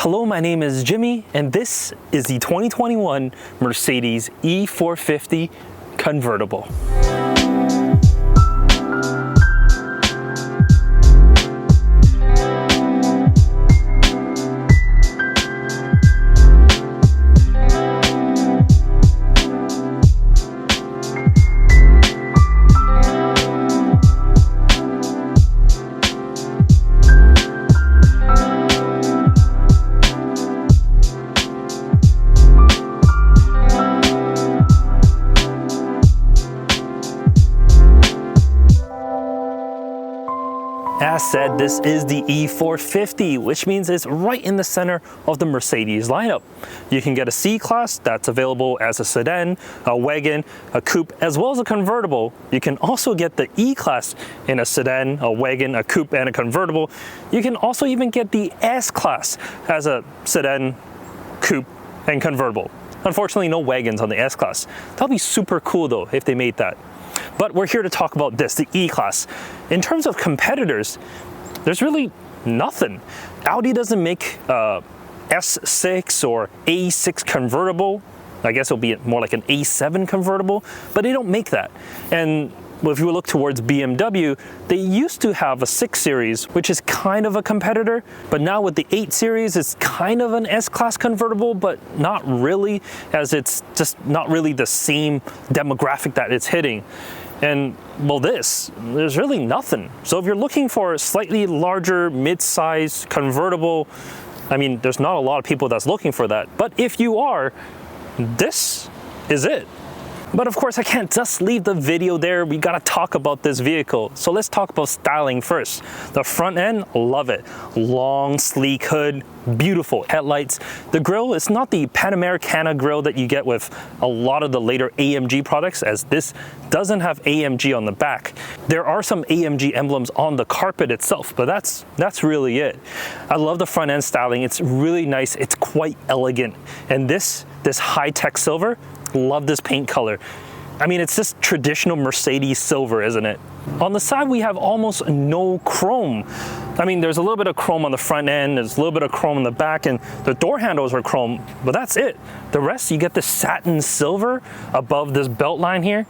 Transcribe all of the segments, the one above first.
Hello, my name is Jimmy, and this is the 2021 Mercedes E450 convertible. As said, this is the E450, which means it's right in the center of the Mercedes lineup. You can get a C-Class that's available as a sedan, a wagon, a coupe, as well as a convertible. You can also get the E-Class in a sedan, a wagon, a coupe, and a convertible. You can also even get the S-Class as a sedan, coupe, and convertible. Unfortunately, no wagons on the S-Class. That'll be super cool though if they made that. But we're here to talk about this, the E-Class. In terms of competitors, there's really nothing. Audi doesn't make S6 or A6 convertible. I guess it'll be more like an A7 convertible, but they don't make that. And if you look towards BMW, they used to have a 6 Series, which is kind of a competitor, but now with the 8 Series, it's kind of an S-Class convertible, but not really, as it's just not really the same demographic that it's hitting. And well, there's really nothing. So if you're looking for a slightly larger, mid-size convertible, I mean, there's not a lot of people that's looking for that. But if you are, this is it. But of course, I can't just leave the video there. We gotta talk about this vehicle. So let's talk about styling first. The front end, love it. Long, sleek hood, beautiful headlights. The grille is not the Panamericana grille that you get with a lot of the later AMG products, as this doesn't have AMG on the back. There are some AMG emblems on the carpet itself, but that's really it. I love the front end styling. It's really nice. It's quite elegant. And this high-tech silver, love this paint color. I mean, it's just traditional Mercedes silver, isn't it? On the side, we have almost no chrome. I mean, there's a little bit of chrome on the front end, there's a little bit of chrome on the back, and the door handles are chrome, but that's it. The rest, you get the satin silver above this belt line here.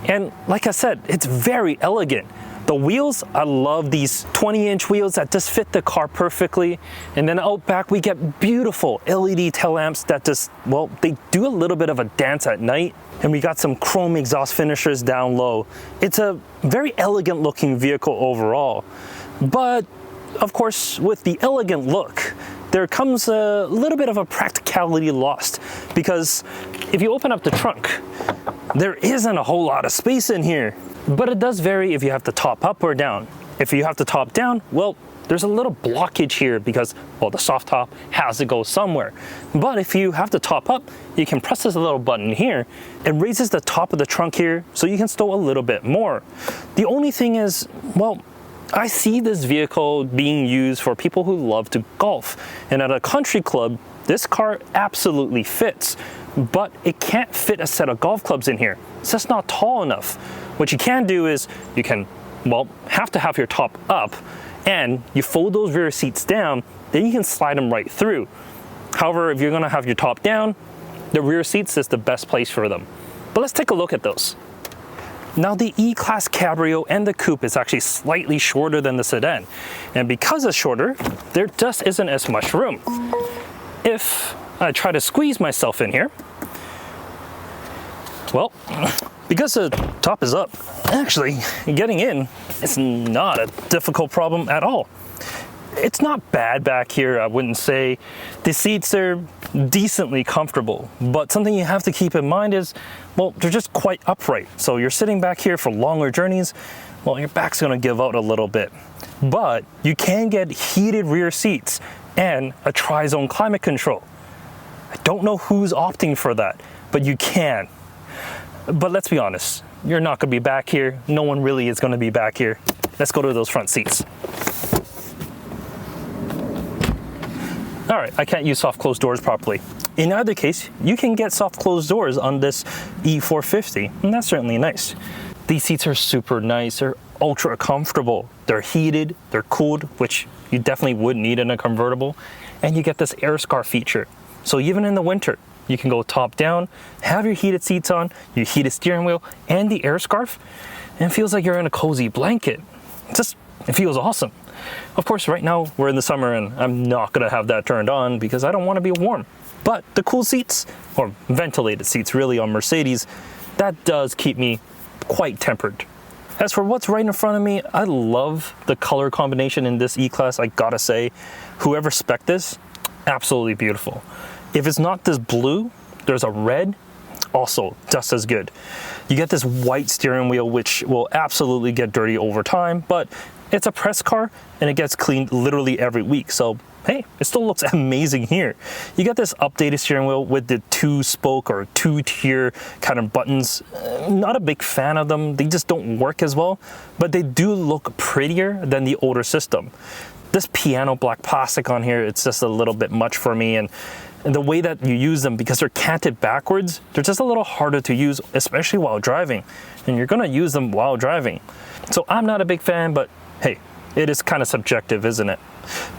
And like I said, it's very elegant. The wheels, I love these 20-inch wheels that just fit the car perfectly. And then out back, we get beautiful LED tail lamps that just, well, they do a little bit of a dance at night. And we got some chrome exhaust finishers down low. It's a very elegant looking vehicle overall. But of course, with the elegant look, there comes a little bit of a practicality lost, because if you open up the trunk, there isn't a whole lot of space in here. But it does vary if you have to top up or down. If you have to top down, well, there's a little blockage here because, well, the soft top has to go somewhere. But if you have to top up, you can press this little button here. It raises the top of the trunk here so you can stow a little bit more. The only thing is, well, I see this vehicle being used for people who love to golf. And at a country club, this car absolutely fits, but it can't fit a set of golf clubs in here. It's just not tall enough. What you can do is you can, well, have to have your top up, and you fold those rear seats down, then you can slide them right through. However, if you're gonna have your top down, the rear seats is the best place for them. But let's take a look at those. Now, the E-Class Cabrio and the Coupe is actually slightly shorter than the sedan. And because it's shorter, there just isn't as much room. If I try to squeeze myself in here, well, because the top is up, actually getting in is not a difficult problem at all. It's not bad back here, I wouldn't say. The seats are decently comfortable, but something you have to keep in mind is, well, they're just quite upright. So you're sitting back here for longer journeys, well, your back's gonna give out a little bit. But you can get heated rear seats and a tri-zone climate control. I don't know who's opting for that, but you can. But let's be honest, you're not gonna be back here. No one really is gonna be back here. Let's go to those front seats. All right, I can't use soft closed doors properly. In either case, you can get soft closed doors on this E450, and that's certainly nice. These seats are super nice. They're ultra comfortable. They're heated, they're cooled, which you definitely would need in a convertible. and you get this air scarf feature. So even in the winter, you can go top down, have your heated seats on, your heated steering wheel, and the air scarf, and it feels like you're in a cozy blanket. It feels awesome. Of course, right now we're in the summer and I'm not gonna have that turned on because I don't wanna be warm. But the cool seats, or ventilated seats really on Mercedes, that does keep me quite tempered. As for what's right in front of me, I love the color combination in this E-Class. I gotta say, whoever spec'd this, absolutely beautiful. If it's not this blue, there's a red, also just as good. You get this white steering wheel, which will absolutely get dirty over time, but it's a press car and it gets cleaned literally every week. So hey, it still looks amazing here. You get this updated steering wheel with the 2-spoke or 2-tier kind of buttons. Not a big fan of them. They just don't work as well, but they do look prettier than the older system. This piano black plastic on here, it's just a little bit much for me, and the way that you use them, because they're canted backwards, they're just a little harder to use, especially while driving. And you're gonna use them while driving. So I'm not a big fan, but hey, it is kind of subjective, isn't it?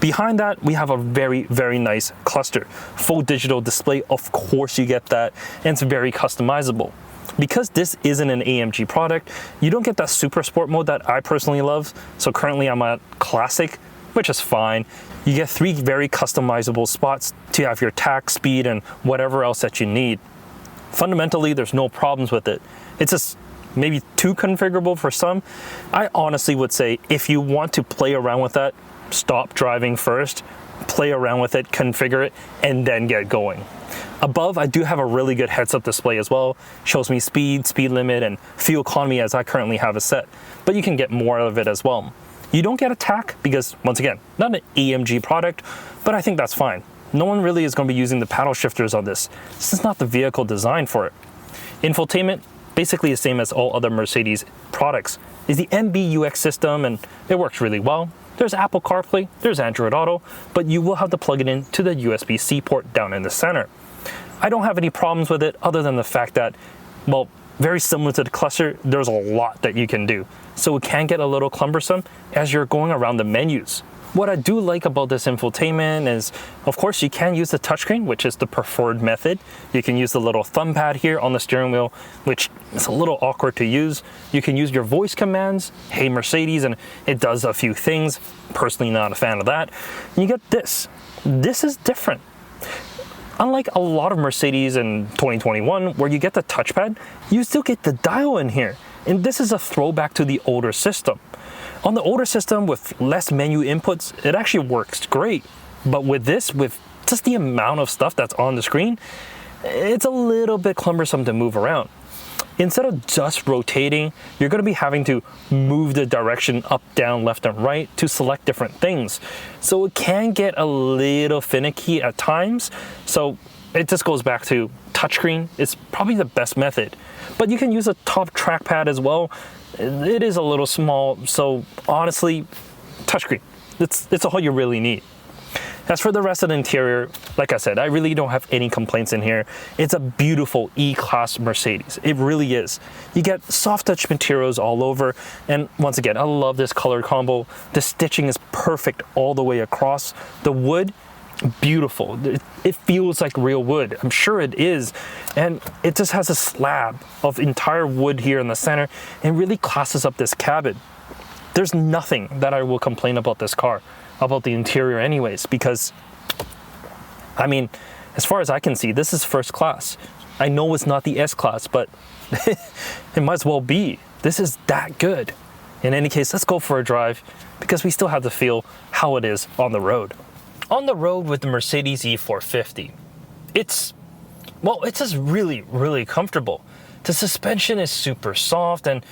Behind that, we have a very, very nice cluster. Full digital display, of course you get that, and it's very customizable. Because this isn't an AMG product, you don't get that super sport mode that I personally love. So currently I'm at classic, which is fine. You get 3 very customizable spots to have your tach, speed, and whatever else that you need. Fundamentally, there's no problems with it. It's just maybe too configurable for some. I honestly would say if you want to play around with that, stop driving first, play around with it, configure it, and then get going. Above, I do have a really good heads-up display as well. Shows me speed, speed limit, and fuel economy as I currently have it set. But you can get more of it as well. You don't get a tach because, once again, not an AMG product, but I think that's fine. No one really is going to be using the paddle shifters on this. This is not the vehicle designed for it. Infotainment, basically the same as all other Mercedes products, is the MBUX system, and it works really well. There's Apple CarPlay, there's Android Auto, but you will have to plug it in to the USB-C port down in the center. I don't have any problems with it other than the fact that, well, very similar to the cluster, there's a lot that you can do. So it can get a little cumbersome as you're going around the menus. What I do like about this infotainment is, of course, you can use the touchscreen, which is the preferred method. You can use the little thumb pad here on the steering wheel, which is a little awkward to use. You can use your voice commands, hey Mercedes, and it does a few things. Personally not a fan of that. And you get this. This is different. Unlike a lot of Mercedes in 2021, where you get the touchpad, you still get the dial in here. And this is a throwback to the older system. On the older system with less menu inputs, it actually works great. But with this, with just the amount of stuff that's on the screen, it's a little bit cumbersome to move around. Instead of just rotating, you're going to be having to move the direction up, down, left, and right to select different things. So it can get a little finicky at times. So it just goes back to touchscreen is probably the best method. But you can use a top trackpad as well. It is a little small, so honestly, touchscreen. It's all you really need. As for the rest of the interior, like I said, I really don't have any complaints in here. It's a beautiful E-Class Mercedes. It really is. You get soft touch materials all over, and once again, I love this color combo. The stitching is perfect all the way across. The wood, beautiful. It feels like real wood. I'm sure it is. And it just has a slab of entire wood here in the center and really classes up this cabin. There's nothing that I will complain about this car, about the interior anyways, because, I mean, as far as I can see, this is first class. I know it's not the S-Class, but it might as well be. This is that good. In any case, let's go for a drive because we still have to feel how it is on the road. On the road with the Mercedes E450, it's just really, really comfortable. The suspension is super soft, and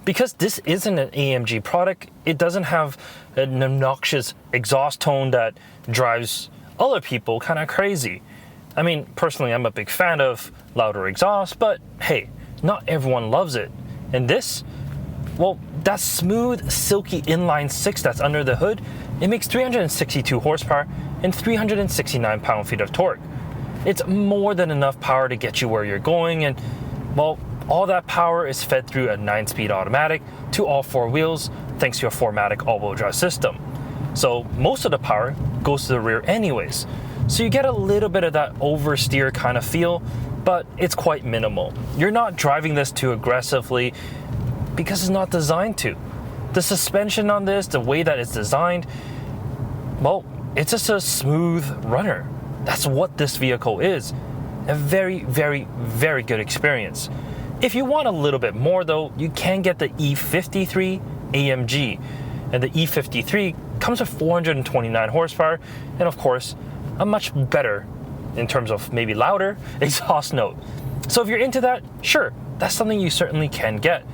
because this isn't an AMG product, it doesn't have an obnoxious exhaust tone that drives other people kind of crazy. I mean, personally, I'm a big fan of louder exhaust, but hey, not everyone loves it. And this, well, that smooth, silky inline 6 that's under the hood, it makes 362 horsepower and 369 pound-feet of torque. It's more than enough power to get you where you're going, and, well, all that power is fed through a 9-speed automatic to all 4 wheels thanks to a 4MATIC all-wheel drive system. So most of the power goes to the rear anyways. So you get a little bit of that oversteer kind of feel, but it's quite minimal. You're not driving this too aggressively because it's not designed to. The suspension on this, the way that it's designed, well, it's just a smooth runner. That's what this vehicle is. A very, very, very good experience. If you want a little bit more though, you can get the E53 AMG. And the E53 comes with 429 horsepower and of course, a much better, in terms of maybe louder, exhaust note. So if you're into that, sure, that's something you certainly can get.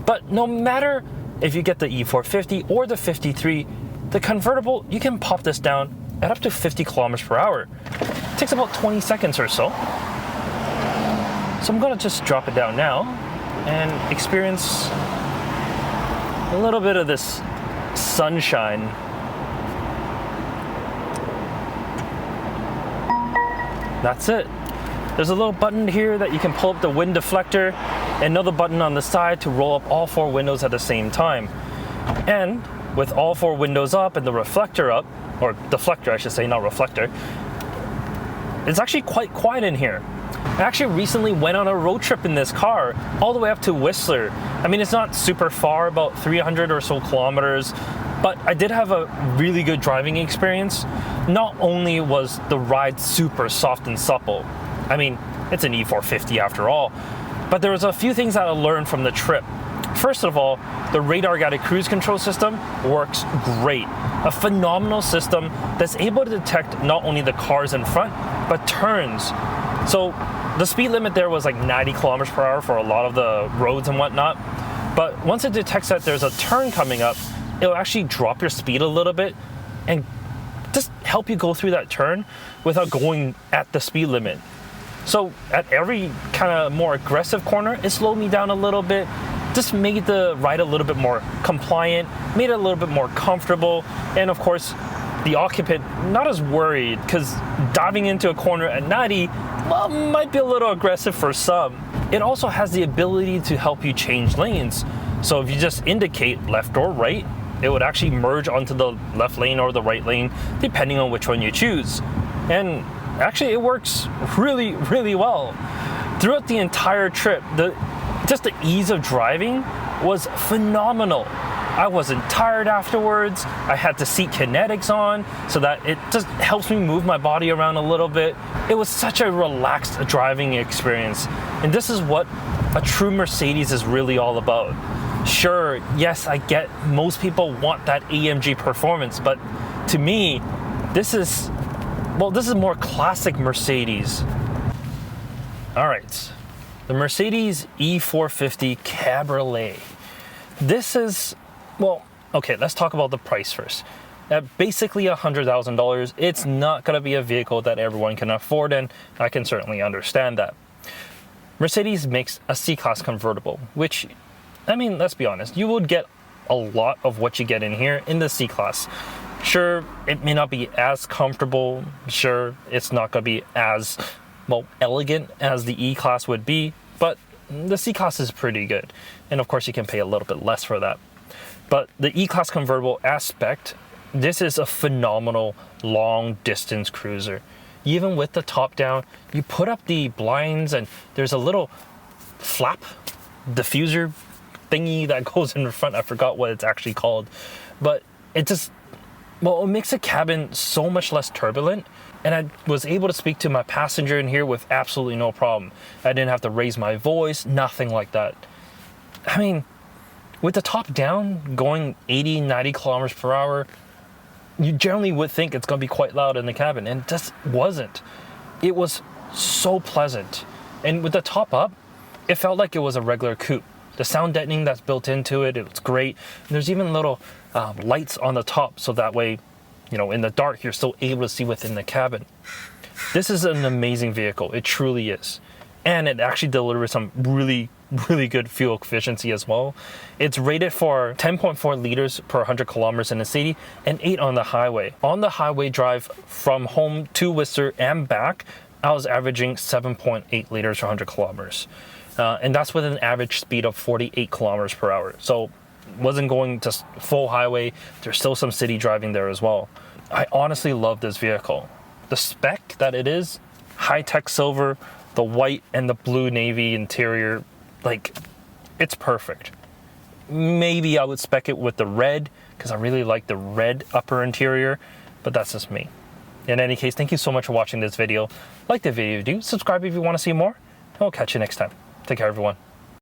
But no matter if you get the E450 or the 53, the convertible, you can pop this down at up to 50 kilometers per hour. It takes about 20 seconds or so. So I'm gonna just drop it down now and experience a little bit of this sunshine. That's it. There's a little button here that you can pull up the wind deflector, another button on the side to roll up all four windows at the same time. And with all four windows up and the reflector up, or deflector I should say, not reflector, it's actually quite quiet in here. I actually recently went on a road trip in this car all the way up to Whistler. I mean, it's not super far, about 300 or so kilometers, but I did have a really good driving experience. Not only was the ride super soft and supple, I mean, it's an E450 after all, but there was a few things that I learned from the trip. First of all, the radar guided cruise control system works great. A phenomenal system that's able to detect not only the cars in front, but turns. So the speed limit there was like 90 kilometers per hour for a lot of the roads and whatnot. But once it detects that there's a turn coming up, it'll actually drop your speed a little bit and just help you go through that turn without going at the speed limit. So at every kind of more aggressive corner, it slowed me down a little bit, just made the ride a little bit more compliant, made it a little bit more comfortable, and of course, the occupant not as worried, because diving into a corner at 90, well, might be a little aggressive for some. It also has the ability to help you change lanes. So if you just indicate left or right, it would actually merge onto the left lane or the right lane, depending on which one you choose. And actually it works really, really well. Throughout the entire trip, just the ease of driving was phenomenal. I wasn't tired afterwards. I had the seat kinetics on so that it just helps me move my body around a little bit. It was such a relaxed driving experience. And this is what a true Mercedes is really all about. Sure, yes, I get most people want that AMG performance, but to me, this is more classic Mercedes. All right, the Mercedes E450 Cabriolet. This is, well, okay, let's talk about the price first. At basically $100,000, it's not gonna be a vehicle that everyone can afford, and I can certainly understand that. Mercedes makes a C-Class convertible, which, I mean, let's be honest, you would get a lot of what you get in here in the C-Class. Sure, it may not be as comfortable. Sure, it's not gonna be as, well, elegant as the E-Class would be, but the C-Class is pretty good. And of course, you can pay a little bit less for that. But the E-Class convertible aspect, this is a phenomenal long distance cruiser. Even with the top down, you put up the blinds and there's a little flap diffuser thingy that goes in the front. I forgot what it's actually called, but it just, well, it makes the cabin so much less turbulent. And I was able to speak to my passenger in here with absolutely no problem. I didn't have to raise my voice, nothing like that. I mean, with the top down going 80, 90 kilometers per hour, you generally would think it's gonna be quite loud in the cabin, and it just wasn't. It was so pleasant. And with the top up, it felt like it was a regular coupe. The sound deadening that's built into it, it was great. And there's even little lights on the top, so that way, you know, in the dark, you're still able to see within the cabin. This is an amazing vehicle. It truly is. And it actually delivers some really good fuel efficiency as well. It's rated for 10.4 liters per 100 kilometers in the city and 8 on the highway. On the highway drive from home to Whistler and back, I was averaging 7.8 liters per 100 kilometers. And that's with an average speed of 48 kilometers per hour. So wasn't going just full highway. There's still some city driving there as well. I honestly love this vehicle. the spec that it is, high-tech silver, the white and the blue navy interior, like, it's perfect. Maybe I would spec it with the red, because I really like the red upper interior, but that's just me. In any case, thank you so much for watching this video. Like the video if you do, subscribe if you want to see more, and we'll catch you next time. Take care, everyone.